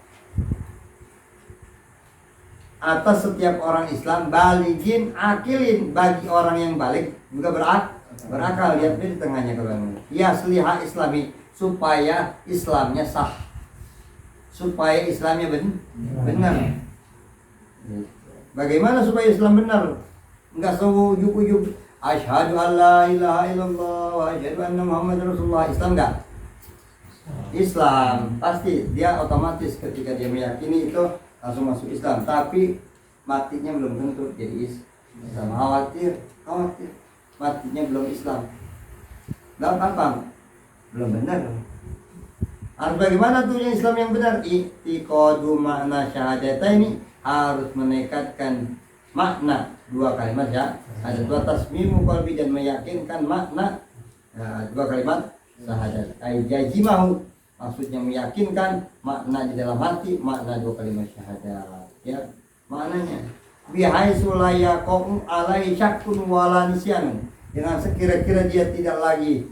atas setiap orang Islam, baligin akilin, bagi orang yang balik juga berakal. Lihat di tengahnya kalau ya seliha islami, supaya Islamnya sah, supaya Islamnya benar. Bagaimana supaya Islam benar? Enggak seujug-ujug asyhadu alla ilaha illallah wa asyhadu anna muhammadar rasulullah. Islam enggak? Islam pasti dia otomatis ketika dia meyakini itu langsung masuk Islam, tapi matinya belum tentu jadi Islam. Khawatir matinya belum Islam. Gampang, belum benar. Harus bagaimana tuh yang Islam yang benar? I'tiqadu makna syahadataini, harus menekatkan makna dua kalimat ya. Ada dua tasmimu qalbi dan meyakinkan makna dua kalimat syahadat. Ai jazimahu maksudnya meyakinkan makna di dalam hati, makna dua kalimat syahadat. Ya, maknanya bihaitsu la yaqum alai syakkun wala nisyan. Dengan sekira-kira dia tidak lagi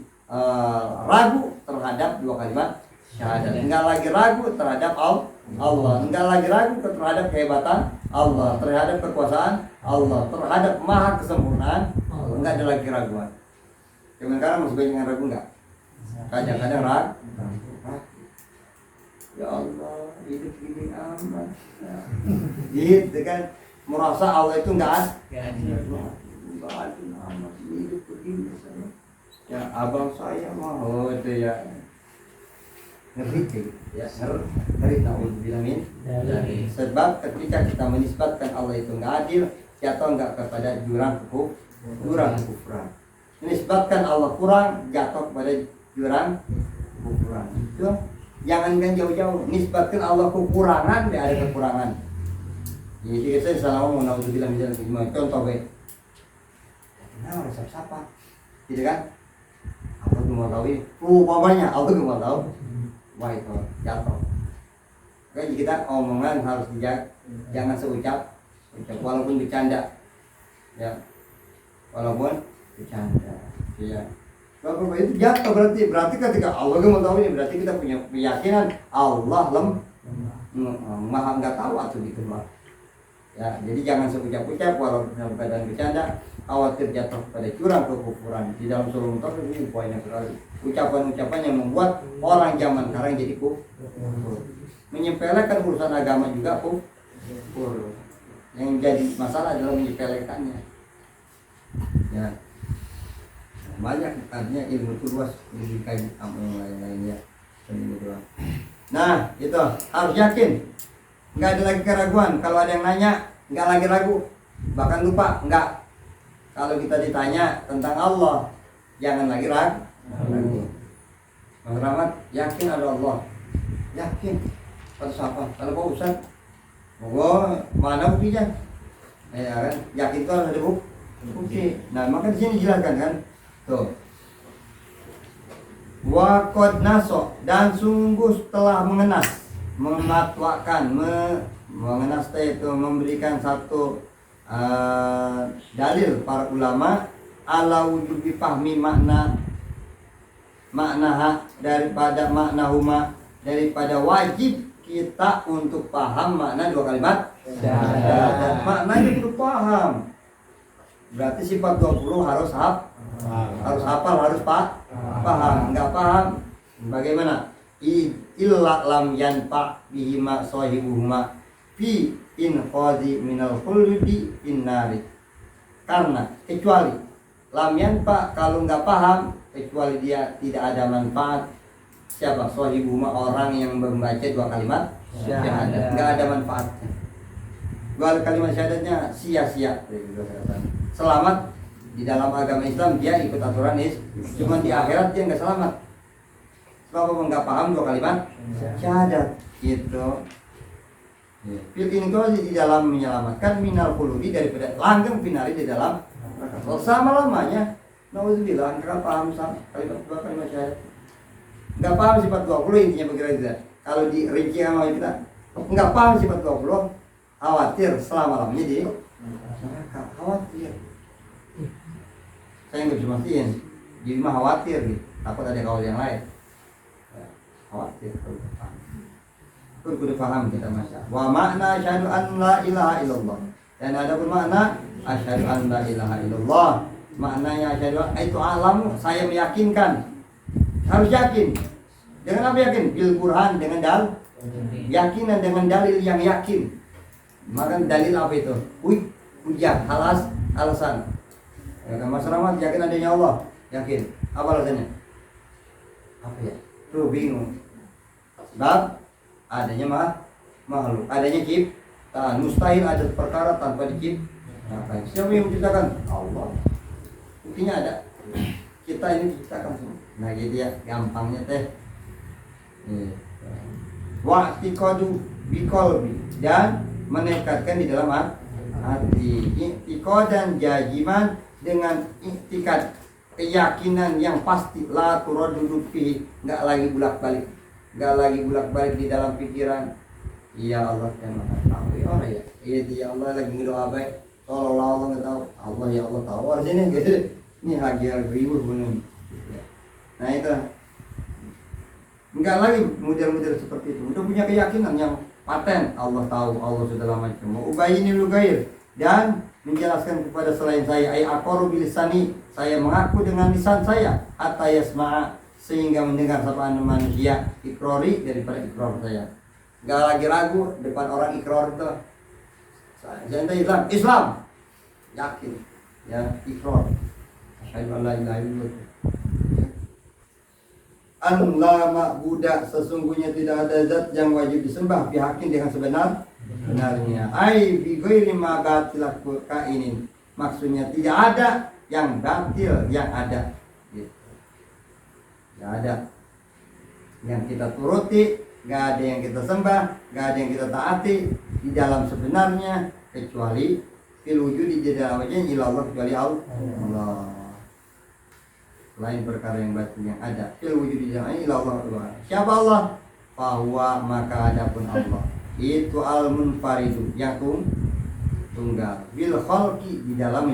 ragu terhadap dua kalimat syahadat. Enggak lagi ragu terhadap Allah, enggak lagi ragu terhadap kehebatan Allah, terhadap kekuasaan Allah, terhadap maha kesempurnaan Allah. Enggak ada lagi keraguan. Kadang-kadang masih banyak yang ragu enggak? Kadang-kadang ragu. Ya Allah, hidup gini amat. Gitu kan, merasa Allah itu enggak ada. Enggak ada amat hidup begini saya. Ya abang saya mau itu ya. Ngeri ya, ngeri naudzubillah min. Sebab ketika kita menisbatkan Allah itu enggak adil, jatuh enggak kepada jurang kekufuran. Menisbatkan Allah kurang, jatuh kepada jurang kekufuran. Itu jangankan jauh-jauh, nisbatkan Allah kekurangan, tidak ada kekurangan. Jadi saya salah ngomong naudzubillah min. Contoh be. Nah, orang siapa? Gitu kan? Allah cuma tahu ini. Umpamanya Allah cuma tahu. Wah itu jatuh. Jadi kita omongan harus dijaga, jangan seucap walaupun bercanda, ya, walaupun bercanda, ya. Kalau itu jatuh berarti ketika Allah mau tahu ini berarti kita punya keyakinan Allah maha nggak tahu atau gitu lah. Ya, jadi jangan seucap-ucap walaupun dalam keadaan bercanda, khawatir jatuh pada jurang kekufuran. Di dalam surah Mutar ini poinnya sekali. Ucapan-ucapan yang membuat orang zaman sekarang jadi kufur. Menyepelekan urusan agama juga kufur. Yang jadi masalah adalah menyepelekannya. Ya. Banyak artinya ilmu itu luas, ilmu kaji sama yang lain-lainnya. Nah, itu harus yakin. Enggak ada lagi keraguan. Kalau ada yang nanya, enggak lagi ragu. Bahkan lupa, enggak. Kalau kita ditanya tentang Allah, jangan lagi ragu. Bang Rahmat, yakin ada Allah? Yakin. Kalau siapa? Kalau Pak Ustaz? Mana buktinya? Ya kan? Yakin itu harus ada bukti. Nah, maka di sini dijelaskan kan? Tuh. Wa qad naso, dan sungguh telah mengenaswakan, mengenas itu memberikan satu dalil para ulama ala wujubi fahmi makna daripada makna huma, daripada wajib kita untuk paham makna dua kalimat syahadat. Maknanya perlu paham. Berarti sifat 20 harus hafal, harus paham. Enggak paham bagaimana? Illa lam yanfa bihima sahibuhuma fi inqadhi minal khuldi innari. Karena kecuali lam yanfa, kalau enggak paham, kecuali dia tidak ada manfaat. Siapa? Sahibuhuma, orang yang membaca dua kalimat syahadat, enggak ada manfaatnya. Dua kalimat syahadatnya sia-sia. Selamat di dalam agama Islam dia ikut aturan cuma di akhirat dia enggak selamat. Sebab enggak paham dua kalimat syahadat gitu. Fil inqadhi, di dalam menyelamatkan minal khuludi, daripada langgeng finali di dalam sama lamanya. Nauzubillah, enggak paham kalimat dua kalimat syahadat. Enggak paham sifat 20 intinya begitu saja. Kalau dirinci sama kita, enggak paham sifat 20, khawatir selama-lamanya di neraka, khawatir. Saya nggak bisa mastiin, jadi mah khawatir gitu. Takut ada kawan yang lain. Khawatir kalau paham. Kudu paham kita masa. Wa makna asyhadu an la ilaha illallah. Dan ada pun makna asyhadu an la ilaha illallah. Maknanya asyhadu itu alam, saya meyakinkan. Harus yakin. Dengan apa yakin? Bil Qur'an, dengan yakinan dengan dalil yang yakin. Maka dalil apa itu? Hujjah, alasan. Ya, Mas Rahmat yakin adanya Allah? Yakin. Apa alasannya? Apa ya? Tuh bingung. Sebab adanya makhluk, adanya ciptaan. Mustahil ada perkara tanpa diciptakan. Siapa yang menciptakan? Allah. Buktinya ada. Kita ini diciptakan semua. Nah gitu ya, gampangnya teh. Wa'tiqadu biqalbi, dan menekatkan di dalam hati. I'tiqadan jaziman, dengan i'tikad, keyakinan yang pasti, la turaddudu fihi, enggak lagi bolak-balik. Enggak lagi bolak-balik di dalam pikiran. Ya Allah yang Maha tahu. Ya Allah ya. Ya Allah lagi ngedoa baik. Tolong Allah enggak tahu. Allah ya Allah tahu. Artinya gitu. Ini lagi ribut benar. Nah itu. Enggak lagi model-model seperti itu. Udah punya keyakinan yang paten. Allah tahu, Allah sudah lama cuma. Ubayini lugair, dan menjelaskan kepada selain saya. Ay aqaru bilisani, saya mengaku dengan lisan saya. Hatta yasma'a, sehingga mendengar sapaan manusia. Ikrori, daripada ikrar saya. Enggak lagi ragu depan orang ikrar itu. Saya Islam. Yakin. Ya, ikrar. Asyhadu an la ilaha illallah. An la ma'buda, sesungguhnya tidak ada zat yang wajib disembah bihakin dengan benarnya. Ai bi ghairi ma batilah kainin, maksudnya tidak ada yang batil yang ada gitu. Tidak ada yang kita turuti, tidak ada yang kita sembah, tidak ada yang kita taati di dalam sebenarnya, kecuali fil wujudi di dalam wajah ilallah, kecuali Allah. Lain perkara yang batin yang ada fil wujudi jamai ilallah. Siapa Allah? Fahuwa, maka adapun Allah itu al munfaridu, yang tunggal, bil khalqi, di dalam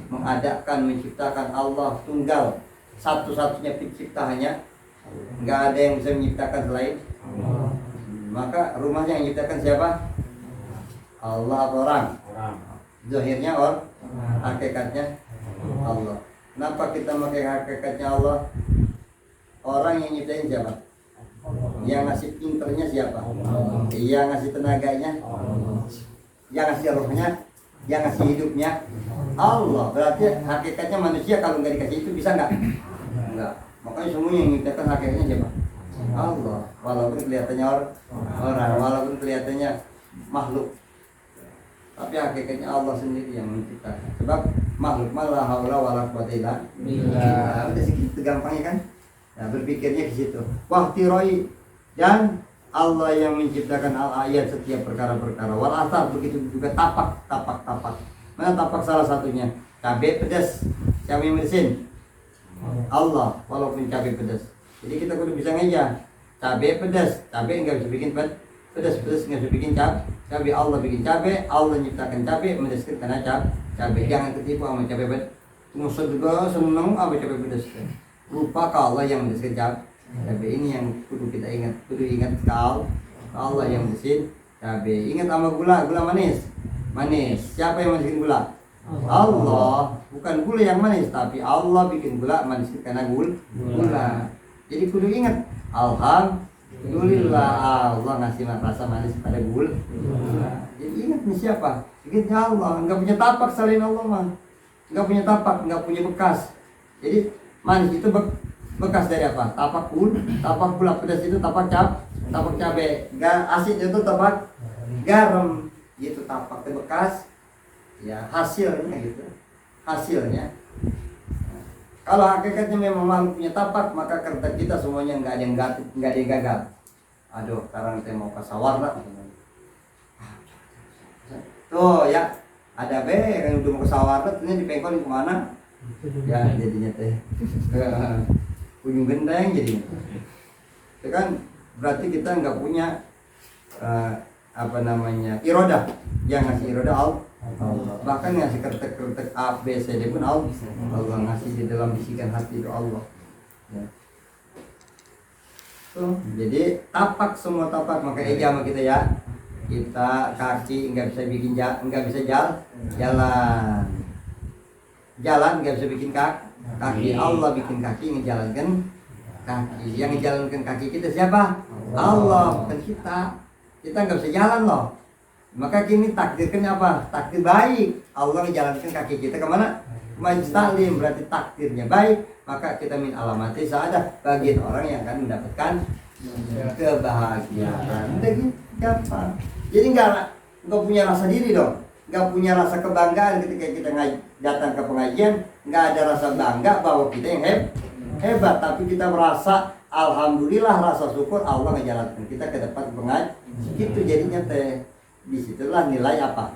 mengadakan, menciptakan. Allah tunggal, satu-satunya pencipta, hanya enggak ada yang bisa menciptakan selain Allah. Maka rumahnya yang menciptakan siapa? Allah atau orang? Zahirnya orang, hakikatnya Allah. Kenapa kita pakai hakikatnya Allah? Orang yang nyiptain siapa? Yang ngasih pinternya siapa? Yang ngasih tenaganya? Yang ngasih rohnya? Yang ngasih hidupnya? Allah. Berarti hakikatnya manusia kalau nggak dikasih itu bisa nggak? Enggak. Makanya semua yang nyiptakan hakikatnya siapa? Allah. Walaupun kelihatannya orang, walaupun kelihatannya makhluk, tapi hakikatnya Allah sendiri yang menciptakan. Sebab makhluk malah haula wala quwata illa billah. Udah segitu gampangnya kan? Nah, berpikirnya ke situ. Wahtiroi, dan Allah yang menciptakan al-ayat, setiap perkara-perkara. Wal athar, begitu juga tapak. Mana tapak salah satunya? Cabai pedas. Siapa yang bersin? Allah, walaupun cabai pedas. Jadi kita kudu bisa ngeja. Cabai pedas, cabai enggak bisa bikin pedas nggak bisa bikin cabai. Allah bikin cabai, Allah menciptakan cabai, mendeskripsikan karena cabai. Jangan ketipu sama cabai pedas. Musuh juga seneng sama cabai pedas. Lupa kalau Allah yang mendeskripsikan cabai. Ini yang kudu kita ingat. Kudu ingat kalau Allah yang mendesin cabai. Ingat sama gula manis. Siapa yang mendeskripsikan gula? Allah. Bukan gula yang manis, tapi Allah bikin gula manis karena gula. Jadi kudu ingat, alhamdulillah Allah ngasih rasa manis pada gula. Jadi ingat nih siapa? Ingatnya Allah. Enggak punya tapak selain Allah mah. Enggak punya tapak, enggak punya bekas. Jadi manis itu bekas dari apa? Tapak gula. Pedas itu tapak cabai. Asin itu tapak garam. Itu tapak bekas. Ya hasilnya gitu. Hasilnya. Kalau hakikatnya memang makhluk punya tapak, maka kerja kita semuanya nggak ada yang gagal. Aduh, sekarang saya mau ke sawarna. Tuh ya, ada yang udah mau ke sawarna, ternyata dipengkolin kemana? Ya jadinya teh ujung gendeng jadinya. Itu kan berarti kita nggak punya irodah. Yang ngasih irodah Allah. Bahkan ngasih kertek A, B, C, D pun Allah. Allah ngasih di dalam bisikan hati itu Allah ya. Jadi tapak, semua tapak. Maka eja sama kita ya. Kita kaki nggak bisa bikin jalan nggak bisa bikin kaki. Allah bikin kaki, ngejalankan kaki. Yang ngejalankan kaki kita siapa? Allah, bukan kita nggak bisa jalan loh. Maka kini takdirkan apa? Takdir baik. Allah menjalankan kaki kita kemana? Majlis taklim, berarti takdirnya baik. Maka kita min alamati sa'adah, bagian orang yang akan mendapatkan kebahagiaan. Udah gitu, gampang. Jadi nggak punya rasa diri dong. Nggak punya rasa kebanggaan ketika kita datang ke pengajian. Nggak ada rasa bangga bahwa kita yang hebat. Tapi kita merasa alhamdulillah, rasa syukur Allah ngejalankan kita ke depan pengajian. Gitu jadinya teh. Disitulah nilai apa?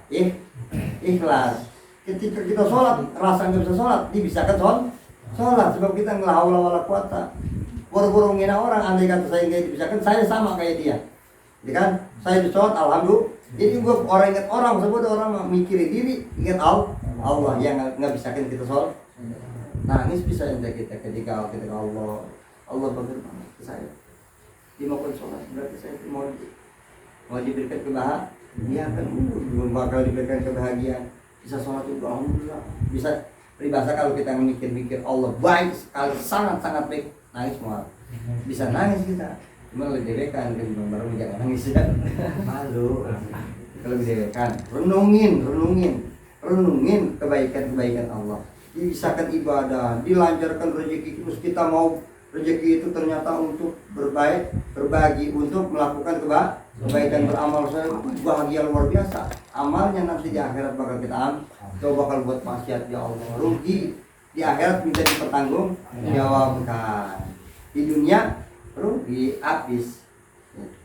ikhlas. Ketika kita sholat rasa nggak bisa sholat, dibisakan sholat sebab kita nggak haula wala quwata. Boro-boro ngina orang, andai kata saya nggak dibisakan, saya sama kayak dia. Ya kan? Saya di sholat, alhamdulillah. Jadi gue orang ingat orang, sebab orang mikirin diri, ingat Allah yang nggak bisakan kita sholat. Nangis bisa anda kita ketika Allah berfirman ke saya, dimakan sholat berarti saya mau diberikan kebahagiaan, belum bakal diberikan kebahagiaan. Bisa sholat itu alhamdulillah. Bisa peribahasa kalau kita mikir-mikir Allah baik sekali, sangat-sangat baik, nangis semua. Bisa nangis kita, cuma lebih dewekan kan baru jangan nangis ya. Malu. Kalau lebih dewekan, renungin kebaikan Allah. Dibisakan ibadah, dilancarkan rezeki, terus kita mau rezeki itu ternyata untuk berbagi, untuk melakukan kebaikan, beramal, saya bahagia luar biasa. Amalnya nanti di akhirat bakal kita coba bakal buat maksiat, ya Allah rugi di akhirat, minta dipertanggung jawabkan. Di dunia rugi habis.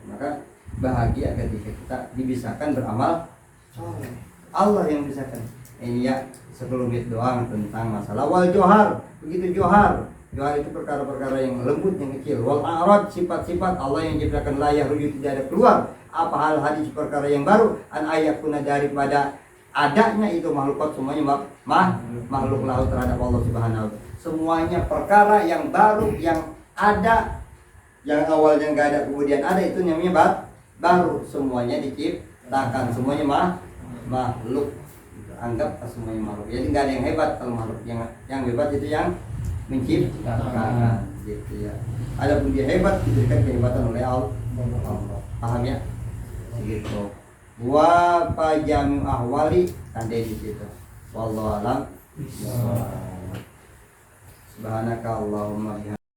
Maka bahagia ketika kita dibisakan beramal soleh. Allah yang bisakan. Ini ya sekelumit doang tentang masalah wal johar. Begitu johar itu perkara-perkara yang lembut, yang kecil. Wal a'rad, sifat-sifat Allah yang ciptakan layah rujuk, tidak ada keluar. Apa hal hadis perkara yang baru, an ayakuna daripada adanya itu makhlukat, semuanya makhluk laut terhadap Allah Subhanahu wa ta'ala. Semuanya perkara yang baru, yang ada, yang awalnya nggak ada kemudian ada, itu namanya baru. Semuanya diciptakan, semuanya makhluk. Anggap semuanya makhluk. Jadi nggak ada yang hebat kalau makhluk. Yang hebat itu yang menciptakan, gitu ya. Adapun dia hebat, diberikan kehebatan oleh Allah. Paham ya? Gitu. Wa pajami ahwali tandai di situ. Wallahu alam. Subhanaka Allahumma